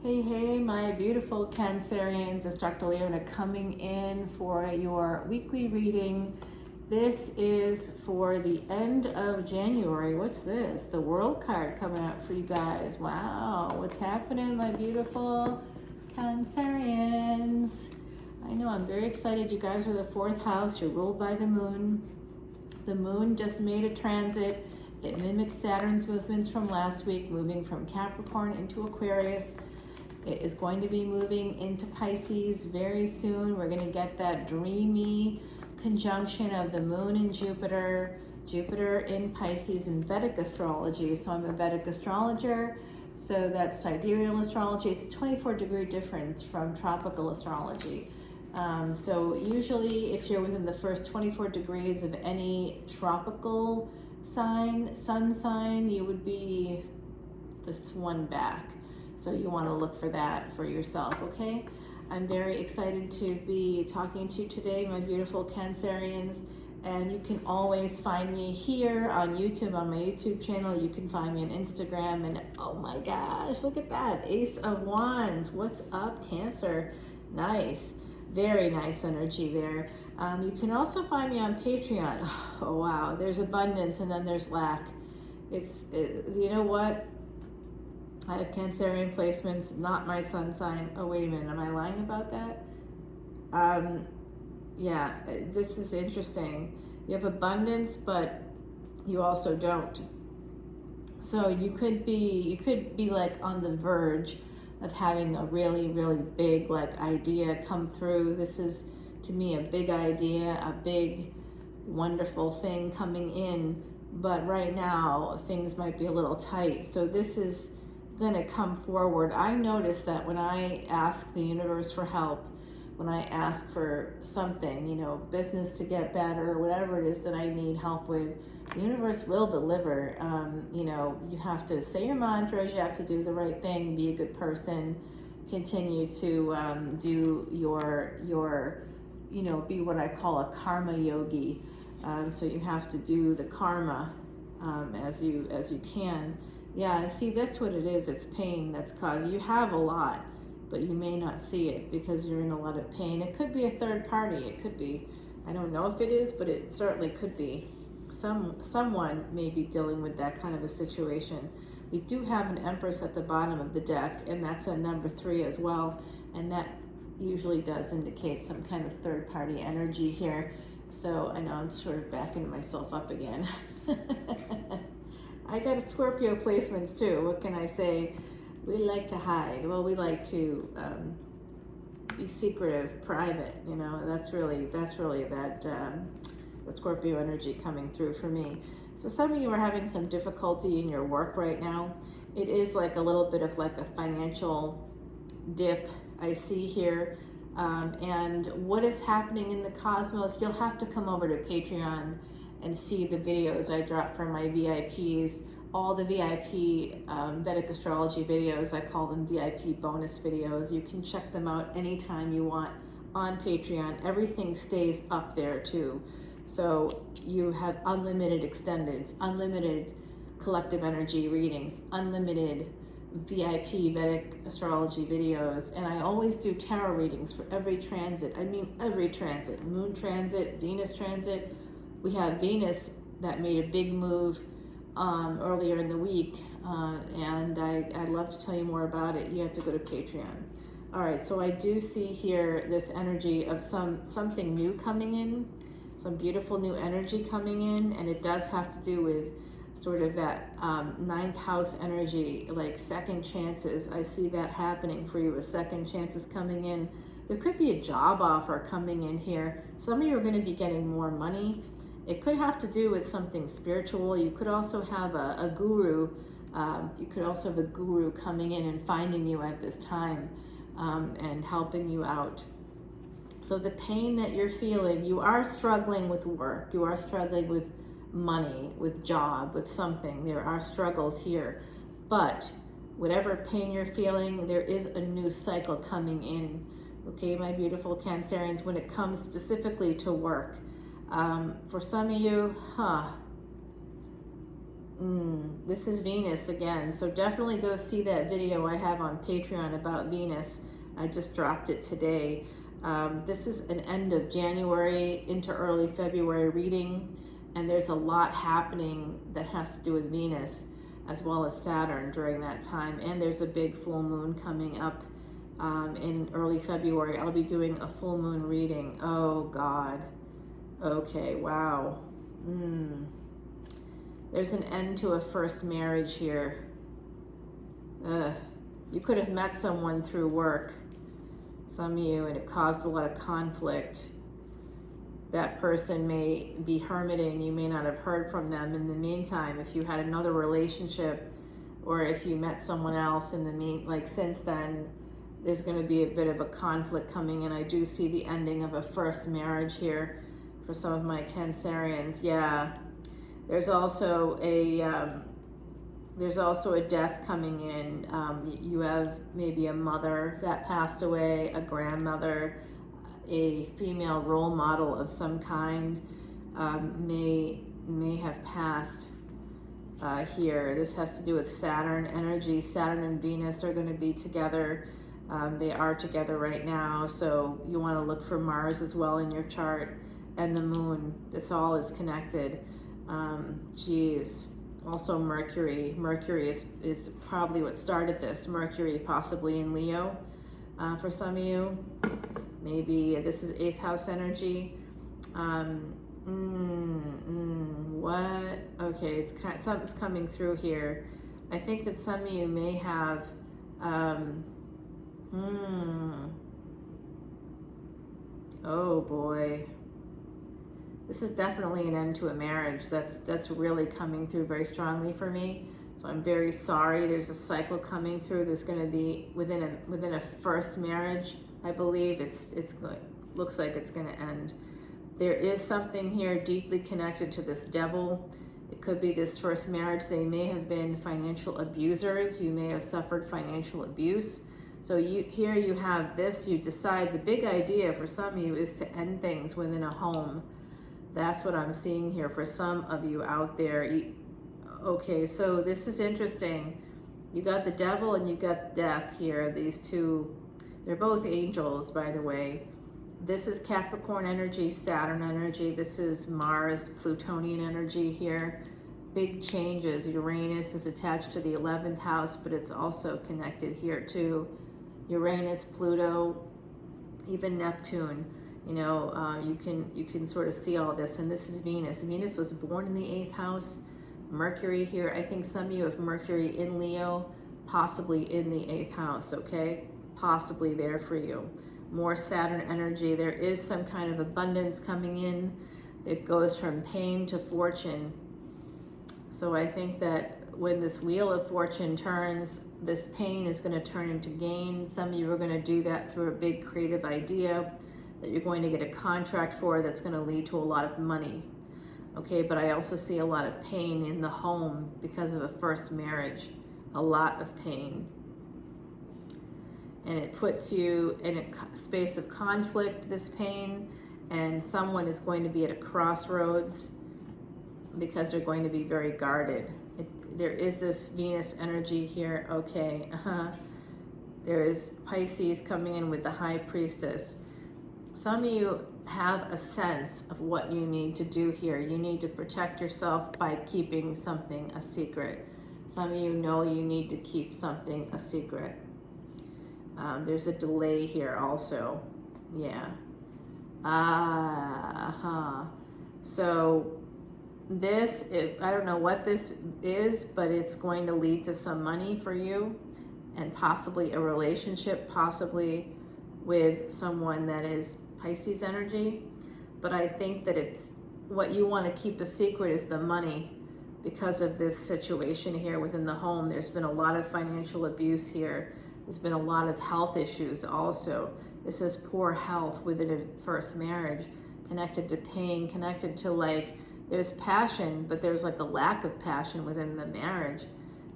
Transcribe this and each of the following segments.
Hey, hey, my beautiful Cancerians, it's Dr. Leona coming in for your weekly reading. This is for the end of January. What's this? The World card coming out for you guys. Wow, what's happening, my beautiful Cancerians? I know, I'm very excited. You guys are the fourth house. You're ruled by the moon. The moon just made a transit. It mimics Saturn's movements from last week, moving from Capricorn into Aquarius. It is going to be moving into Pisces very soon. We're going to get that dreamy conjunction of the moon and Jupiter, Jupiter in Pisces in Vedic astrology. So I'm a Vedic astrologer. So that's sidereal astrology. It's a 24-degree difference from tropical astrology. So usually if you're within the first 24 degrees of any tropical sign, sun sign, you would be this one back. So you want to look for that for yourself, okay? I'm very excited to be talking to you today, my beautiful Cancerians. And you can always find me here on YouTube, on my YouTube channel. You can find me on Instagram. And oh my gosh, look at that. Ace of Wands. What's up, Cancer? Nice. Very nice energy there. You can also find me on Patreon. Oh, wow. There's abundance and then there's lack. You know what? I have Cancerian placements, not my sun sign. Oh, wait a minute. Am I lying about that? Yeah, this is interesting. You have abundance, but you also don't. So you could be like on the verge of having a really, really big like idea come through. This is, to me, a big idea, a big, wonderful thing coming in. But right now, things might be a little tight. So this is going to come forward. I notice that when I ask the universe for help, when I ask for something, you know, business to get better, whatever it is that I need help with, the universe will deliver. You know, you have to say your mantras, you have to do the right thing, be a good person, continue to do your, you know, be what I call a karma yogi. So you have to do the karma as you can. Yeah, see, that's what it is. It's pain that's caused. You have a lot, but you may not see it because you're in a lot of pain. It could be a third party. It could be. I don't know if it is, but it certainly could be. Someone may be dealing with that kind of a situation. We do have an Empress at the bottom of the deck, and that's a number 3 as well. And that usually does indicate some kind of third party energy here. So I know I'm sort of backing myself up again. I got Scorpio placements too. What can I say? We like to hide. Well, we like to be secretive, private. You know, that's really that Scorpio energy coming through for me. So some of you are having some difficulty in your work right now. It is like a little bit of like a financial dip I see here. And what is happening in the cosmos, you'll have to come over to Patreon and see the videos I drop for my VIPs, all the VIP Vedic astrology videos. I call them VIP bonus videos. You can check them out anytime you want on Patreon. Everything stays up there too. So you have unlimited extendeds, unlimited collective energy readings, unlimited VIP Vedic astrology videos, and I always do tarot readings for every transit. I mean every transit, moon transit, Venus transit. We have Venus that made a big move earlier in the week, and I'd love to tell you more about it. You have to go to Patreon. All right, so I do see here this energy of something new coming in, some beautiful new energy coming in, and it does have to do with sort of that 9th house energy, like second chances. I see that happening for you, a second chances coming in. There could be a job offer coming in here. Some of you are going to be getting more money. It could have to do with something spiritual. You could also have a guru. You could also have a guru coming in and finding you at this time and helping you out. So the pain that you're feeling, you are struggling with work. You are struggling with money, with job, with something. There are struggles here. But whatever pain you're feeling, there is a new cycle coming in. Okay, my beautiful Cancerians, when it comes specifically to work. For some of you, This is Venus again, so definitely go see that video I have on Patreon about Venus. I just dropped it today. This is an end of January into early February reading, and there's a lot happening that has to do with Venus as well as Saturn during that time. And there's a big full moon coming up in early February. I'll be doing a full moon reading. Oh God. Okay, wow. There's an end to a first marriage here. You could have met someone through work, some of you, and it caused a lot of conflict. That person may be hermiting. You may not have heard from them. In the meantime, if you had another relationship, or if you met someone else in the since then, there's going to be a bit of a conflict coming in. I do see the ending of a first marriage here for some of my Cancerians. Yeah, there's also a death coming in. You have maybe a mother that passed away, a grandmother, a female role model of some kind may have passed here. This has to do with Saturn energy. Saturn and Venus are going to be together. They are together right now, so you want to look for Mars as well in your chart, and the moon. This all is connected. Also Mercury. Mercury is probably what started this. Mercury possibly in Leo for some of you. Maybe this is 8th house energy. What? Okay, it's something's coming through here. I think that some of you may have oh boy. This is definitely an end to a marriage. That's really coming through very strongly for me. So I'm very sorry. There's a cycle coming through. There's going to be within a first marriage. I believe it's good. Looks like it's going to end. There is something here deeply connected to this devil. It could be this first marriage. They may have been financial abusers. You may have suffered financial abuse. So here you have this. You decide the big idea for some of you is to end things within a home. That's what I'm seeing here for some of you out there. Okay, so this is interesting. You got the devil and you got death here. These two, they're both angels, by the way. This is Capricorn energy, Saturn energy. This is Mars, Plutonian energy here. Big changes. Uranus is attached to the 11th house, but it's also connected here too. Uranus, Pluto, even Neptune. You know, you can sort of see all this. And this is Venus. Venus was born in the 8th house. Mercury here. I think some of you have Mercury in Leo, possibly in the 8th house, okay? Possibly there for you. More Saturn energy. There is some kind of abundance coming in that goes from pain to fortune. So I think that when this wheel of fortune turns, this pain is going to turn into gain. Some of you are going to do that through a big creative idea that you're going to get a contract for that's going to lead to a lot of money. Okay, but I also see a lot of pain in the home because of a first marriage. A lot of pain. And it puts you in a space of conflict, this pain, and someone is going to be at a crossroads because they're going to be very guarded. There is this Venus energy here. Okay, there is Pisces coming in with the High Priestess. Some of you have a sense of what you need to do here. You need to protect yourself by keeping something a secret. Some of you know you need to keep something a secret. There's a delay here also. Yeah. So this, I don't know what this is, but it's going to lead to some money for you and possibly a relationship, possibly with someone that is Pisces energy. But I think that it's what you want to keep a secret is the money because of this situation here within the home. There's been a lot of financial abuse here. There's been a lot of health issues also. This is poor health within a first marriage, connected to pain, connected to there's passion, but there's a lack of passion within the marriage.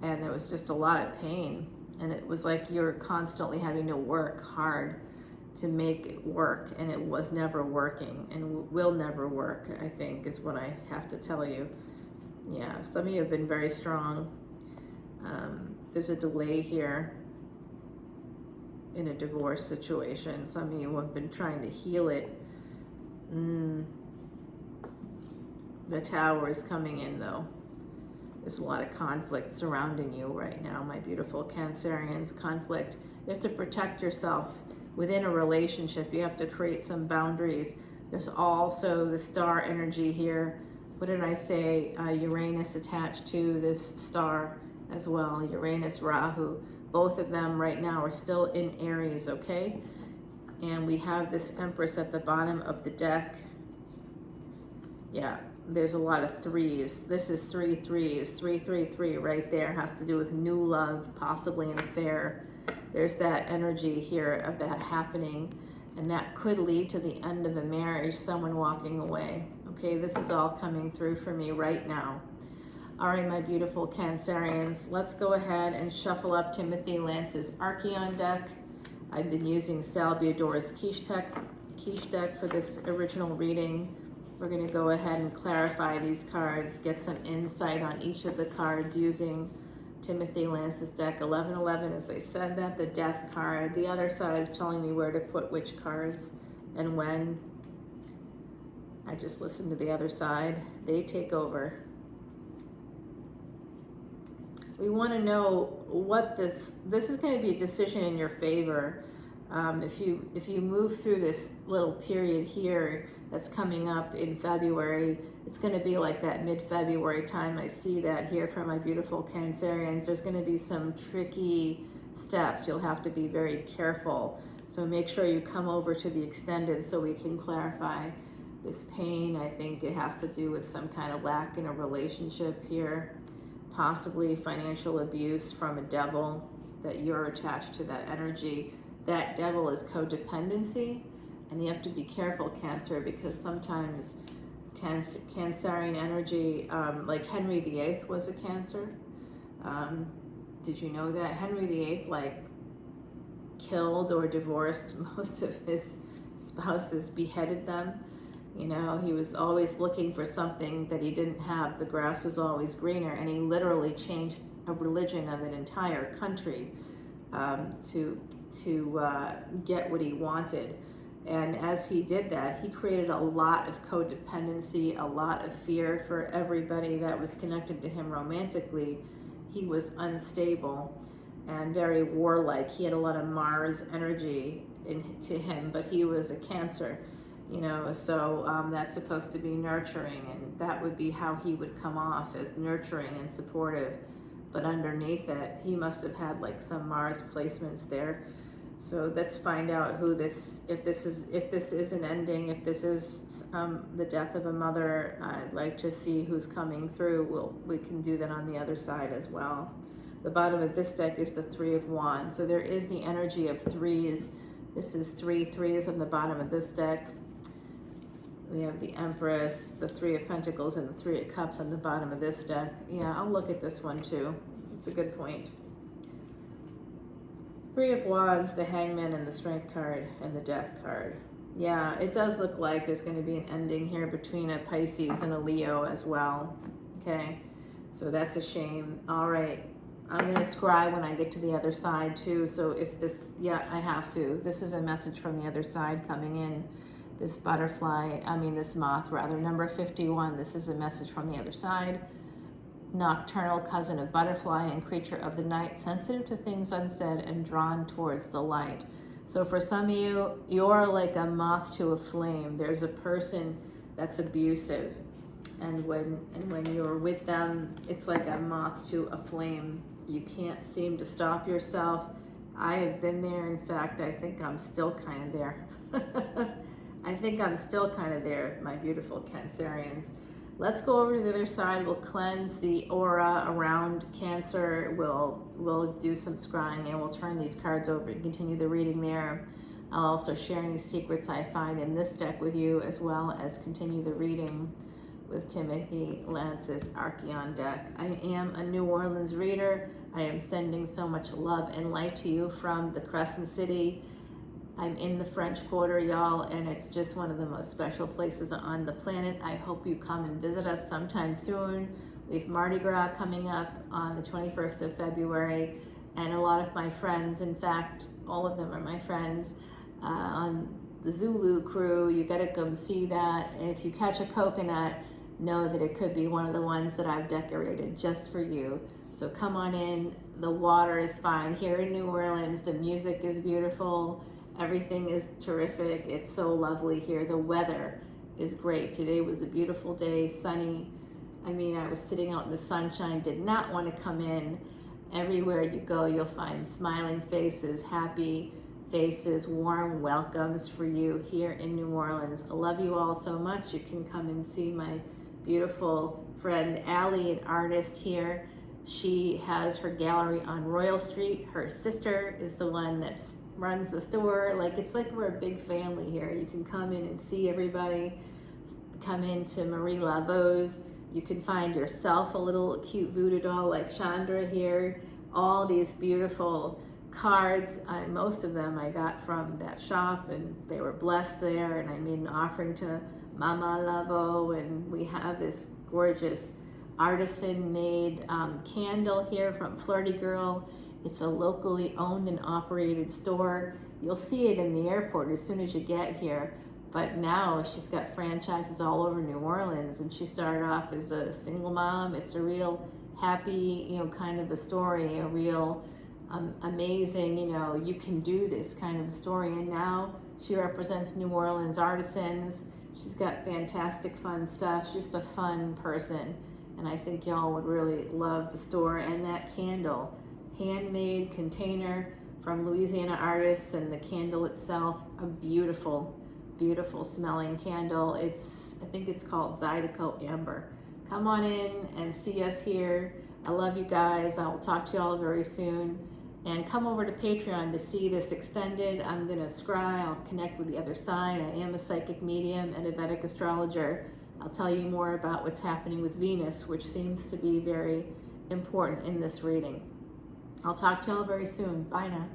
And there was just a lot of pain. And it was like you're constantly having to work hard to make it work. And it was never working and will never work, I think, is what I have to tell you. Yeah, some of you have been very strong. There's a delay here in a divorce situation. Some of you have been trying to heal it. The Tower is coming in, though. There's a lot of conflict surrounding you right now, my beautiful Cancerians. Conflict. You have to protect yourself within a relationship. You have to create some boundaries. There's also the star energy here. What did I say? Uranus attached to this star as well. Uranus, Rahu. Both of them right now are still in Aries, okay? And we have this Empress at the bottom of the deck. Yeah, there's a lot of threes. This is 3 threes. 333 right there has to do with new love, possibly an affair. There's that energy here of that happening, and that could lead to the end of a marriage, someone walking away. Okay, this is all coming through for me right now. All right, my beautiful Cancerians, let's go ahead and shuffle up Timothy Lance's Archeon deck. I've been using Salvador's Quiche deck for this original reading. We're going to go ahead and clarify these cards, get some insight on each of the cards using Timothy Lance's deck. 1111, as I said that, the Death card. The other side is telling me where to put which cards and when. I just listen to the other side. They take over. We want to know what this is going to be a decision in your favor. If you move through this little period here that's coming up in February, it's going to be like that mid-February time. I see that here from my beautiful Cancerians. There's going to be some tricky steps. You'll have to be very careful. So make sure you come over to the extended so we can clarify this pain. I think it has to do with some kind of lack in a relationship here, possibly financial abuse from a devil, that you're attached to that energy. That devil is codependency, and you have to be careful, Cancer, because sometimes Cancerian energy, like Henry VIII was a Cancer. Did you know that? Henry VIII, like, killed or divorced most of his spouses, beheaded them. You know, he was always looking for something that he didn't have. The grass was always greener, and he literally changed a religion of an entire country to get what he wanted. And as he did that, he created a lot of codependency, a lot of fear for everybody that was connected to him romantically. He was unstable and very warlike. He had a lot of Mars energy to him, but he was a Cancer, you know, so that's supposed to be nurturing, and that would be how he would come off, as nurturing and supportive. But underneath it, he must have had like some Mars placements there. So let's find out who this, if this is an ending, if this is the death of a mother. I'd like to see who's coming through. We can do that on the other side as well. The bottom of this deck is the Three of Wands. So there is the energy of threes. This is 3 threes on the bottom of this deck. We have the Empress, the Three of Pentacles, and the Three of Cups on the bottom of this deck. Yeah, I'll look at this one too. It's a good point. Three of Wands, the Hangman, and the Strength card, and the Death card. Yeah, it does look like there's going to be an ending here between a Pisces and a Leo as well. Okay, so that's a shame. All right, I'm going to scry when I get to the other side too. So if this, yeah, I have to. This is a message from the other side coming in. This this moth rather, number 51. This is a message from the other side. Nocturnal cousin of butterfly and creature of the night, sensitive to things unsaid and drawn towards the light. So for some of you, you're like a moth to a flame. There's a person that's abusive, and when you're with them, it's like a moth to a flame. You can't seem to stop yourself. I have been there. In fact, I think I'm still kind of there. I think I'm still kind of there, my beautiful Cancerians. Let's go over to the other side. We'll cleanse the aura around Cancer. We'll do some scrying, and we'll turn these cards over and continue the reading there. I'll also share any secrets I find in this deck with you, as well as continue the reading with Timothy Lance's Archeon deck. I am a New Orleans reader. I am sending so much love and light to you from the Crescent City. I'm in the French Quarter, y'all, and it's just one of the most special places on the planet. I hope you come and visit us sometime soon. We have Mardi Gras coming up on the 21st of February, and a lot of my friends, in fact, all of them are my friends, on the Zulu crew. You gotta come see that. And if you catch a coconut, know that it could be one of the ones that I've decorated just for you. So come on in. The water is fine. Here in New Orleans, the music is beautiful. Everything is terrific. It's so lovely here. The weather is great. Today was a beautiful day, sunny. I mean, I was sitting out in the sunshine, did not want to come in. Everywhere you go, you'll find smiling faces, happy faces, warm welcomes for you here in New Orleans. I love you all so much. You can come and see my beautiful friend Allie, an artist here. She has her gallery on Royal Street. Her sister is the one that runs the store. It's like we're a big family here. You can come in and see everybody. Come into Marie Laveau's. You can find yourself a little cute voodoo doll like Chandra here. All these beautiful cards. Most of them I got from that shop, and they were blessed there, and I made an offering to Mama Laveau, and we have this gorgeous artisan made candle here from Flirty Girl. It's a locally owned and operated store. You'll see it in the airport as soon as you get here, but now she's got franchises all over New Orleans, and she started off as a single mom. It's a real happy, kind of a story, a real amazing, you can do this kind of a story, and now she represents New Orleans artisans. She's got fantastic fun stuff. She's just a fun person, and I think y'all would really love the store. And that candle, handmade container from Louisiana artists, and the candle itself, a beautiful, beautiful smelling candle. I think it's called Zydeco Amber. Come on in and see us here. I love you guys. I will talk to y'all very soon. And come over to Patreon to see this extended. I'm going to scry. I'll connect with the other side. I am a psychic medium and a Vedic astrologer. I'll tell you more about what's happening with Venus, which seems to be very important in this reading. I'll talk to y'all very soon. Bye now.